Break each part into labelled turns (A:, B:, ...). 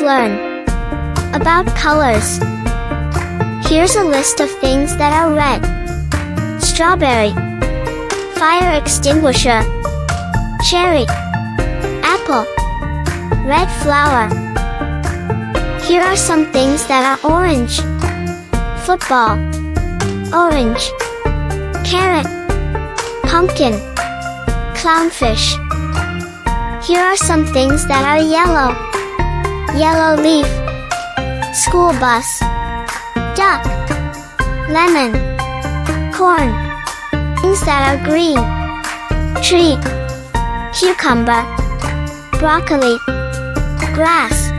A: learn about colors. Here's a list of things that are red. Strawberry, fire extinguisher. Cherry, apple, red flower. Here are some things that are orange. Football, orange. Carrot, pumpkin, clownfish. Here are some things that are yellow. Yellow leaf, school bus, duck, lemon, corn. Things that are green. Tree, cucumber, broccoli, grass,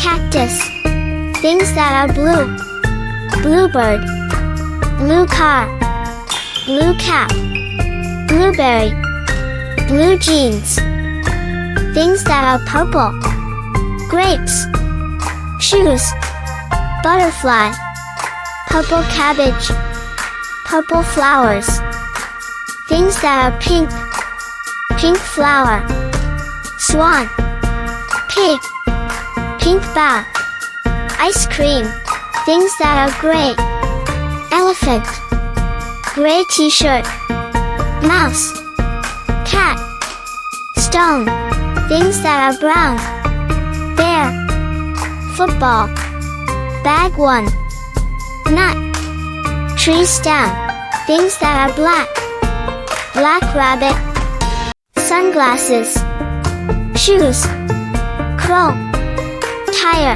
A: cactus. Things that are blue. Bluebird, blue car, blue cap, blueberry, blue jeans. Things that are purple. Grapes, shoes, butterfly, purple cabbage, purple flowers. Things that are pink. Pink flower. Swan, pig, pink bow. Ice cream. Things that are gray. Elephant, gray t-shirt. Mouse, cat, stone. Things that are brown. Bear, football, bag 1. Nut, tree stem. Things that are black. Black rabbit, sunglasses, shoes, crow, tire,